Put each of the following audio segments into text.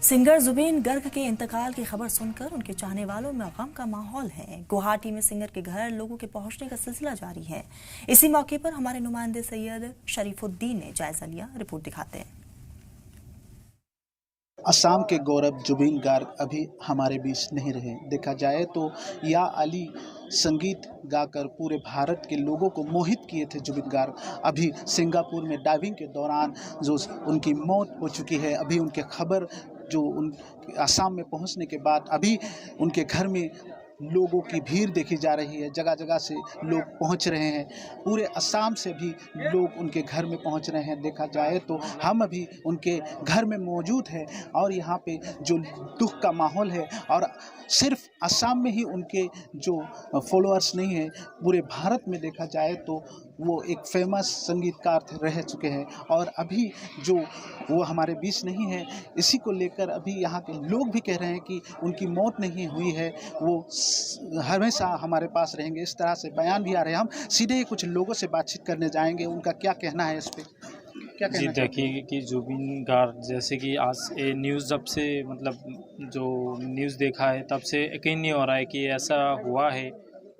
Singer Jubin Garg के इंतकाल की खबर सुनकर उनके चाहने वालों में गम का माहौल है। गुवाहाटी में सिंगर के घर लोगों के पहुंचने का सिलसिला जारी है। इसी मौके पर हमारे नुमाइंदे सैयद शरीफुद्दीन ने जायजा लिया। रिपोर्ट दिखाते हैं। असम के गौरव जुबीन गार्ग अभी हमारे बीच नहीं रहे। देखा जाए तो या अली संगीत गाकर पूरे भारत के लोगों को मोहित किए थे जुबीन गार्ग। अभी सिंगापुर में डाइविंग के दौरान जो उनकी मौत हो चुकी है, अभी उनके खबर जो उन असम में पहुंचने के बाद अभी उनके घर में लोगों की भीड़ देखी जा रही है। जगह जगह से लोग पहुंच रहे हैं, पूरे असम से भी लोग उनके घर में पहुंच रहे हैं। देखा जाए तो हम अभी उनके घर में मौजूद हैं और यहाँ पे जो दुख का माहौल है, और सिर्फ असम में ही उनके जो फॉलोअर्स नहीं हैं, पूरे भारत में देखा जाए तो वो एक फेमस संगीतकार रह चुके हैं और अभी जो वो हमारे बीच नहीं है, इसी को लेकर अभी यहाँ के लोग भी कह रहे हैं कि उनकी मौत नहीं हुई है, वो हमेशा हमारे पास रहेंगे। इस तरह से बयान भी आ रहे हैं। हम सीधे ही कुछ लोगों से बातचीत करने जाएंगे, उनका क्या कहना है इस पर। क्या कहना? जी देखिए कि जुबीन गार्ग जैसे कि आज ये न्यूज़ जब से मतलब जो न्यूज़ देखा है तब से यकीन नहीं हो रहा है कि ऐसा हुआ है,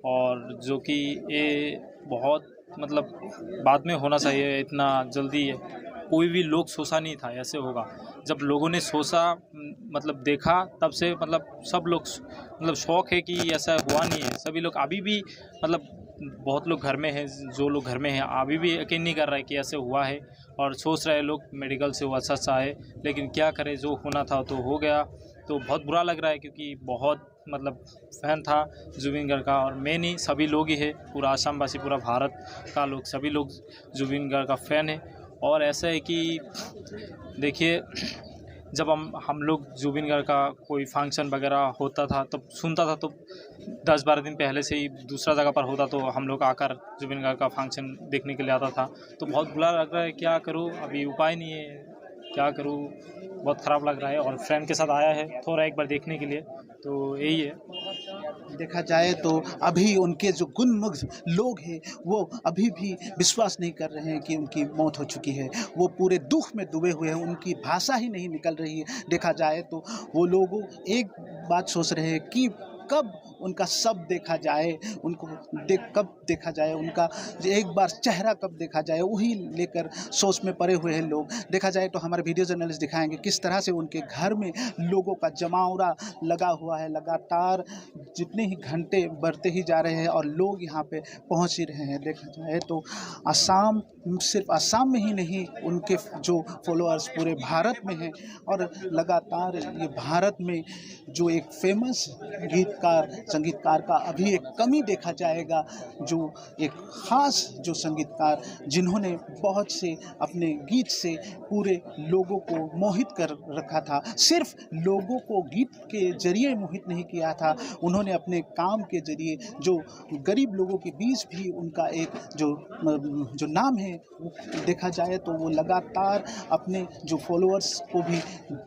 और जो कि ये बहुत मतलब बाद में होना चाहिए, इतना जल्दी है कोई भी लोग सोचा नहीं था ऐसे होगा। जब लोगों ने सोचा मतलब देखा तब से मतलब सब लोग मतलब शौक है कि ऐसा हुआ नहीं है। सभी लोग अभी भी मतलब बहुत लोग घर में हैं, जो लोग घर में हैं अभी भी यकीन नहीं कर रहे कि ऐसे हुआ है, और सोच रहे लोग मेडिकल से हुआ सच है। लेकिन क्या करें, जो होना था तो हो गया। तो बहुत बुरा लग रहा है क्योंकि बहुत मतलब फ़ैन था जुबीन गार्ग का, और मैं नहीं सभी लोग ही है, पूरा असम वासी पूरा भारत का लोग सभी लोग जुबीन गार्ग का फ़ैन है। और ऐसा है कि देखिए जब हम लोग जुबीन गार्ग का कोई फंक्शन वगैरह होता था तब सुनता था, तो 10-12 दिन पहले से ही दूसरा जगह पर होता तो हम लोग आकर जुबीन गार्ग का फंक्शन देखने के लिए आता था। तो बहुत बुरा लग रहा है, क्या करूँ, अभी उपाय नहीं है, क्या करूँ, बहुत ख़राब लग रहा है। और फ्रेंड के साथ आया है थोड़ा एक बार देखने के लिए, तो यही है। देखा जाए तो अभी उनके जो गुणमुग्ध लोग हैं वो अभी भी विश्वास नहीं कर रहे हैं कि उनकी मौत हो चुकी है। वो पूरे दुख में डूबे हुए हैं, उनकी भाषा ही नहीं निकल रही है। देखा जाए तो वो लोग एक बात सोच रहे हैं कि कब उनका शव देखा जाए, उनको कब देखा जाए, उनका एक बार चेहरा कब देखा जाए, वही लेकर सोच में पड़े हुए हैं लोग। देखा जाए तो हमारे वीडियो जर्नलिस्ट दिखाएंगे किस तरह से उनके घर में लोगों का जमावड़ा लगा हुआ है। लगातार जितने ही घंटे बढ़ते ही जा रहे हैं और लोग यहाँ पे पहुँच ही रहे हैं। देखा जाए तो असम, सिर्फ असम में ही नहीं, उनके जो फॉलोअर्स पूरे भारत में हैं, और लगातार ये भारत में जो एक फेमस संगीतकार का अभी एक कमी देखा जाएगा, जो एक ख़ास जो संगीतकार जिन्होंने बहुत से अपने गीत से पूरे लोगों को मोहित कर रखा था। सिर्फ लोगों को गीत के जरिए मोहित नहीं किया था, उन्होंने अपने काम के जरिए जो गरीब लोगों के बीच भी उनका एक जो नाम है, देखा जाए तो वो लगातार अपने जो फॉलोअर्स को भी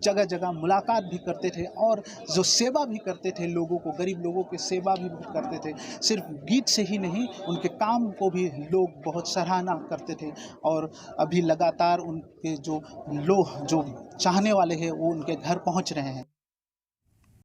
जगह जगह मुलाकात भी करते थे और जो सेवा भी करते थे, लोगों को, गरीब लोगों की सेवा भी करते थे। सिर्फ गीत से ही नहीं, उनके काम को भी लोग बहुत सराहना करते थे। और अभी लगातार उनके जो चाहने वाले हैं वो उनके घर पहुंच रहे हैं।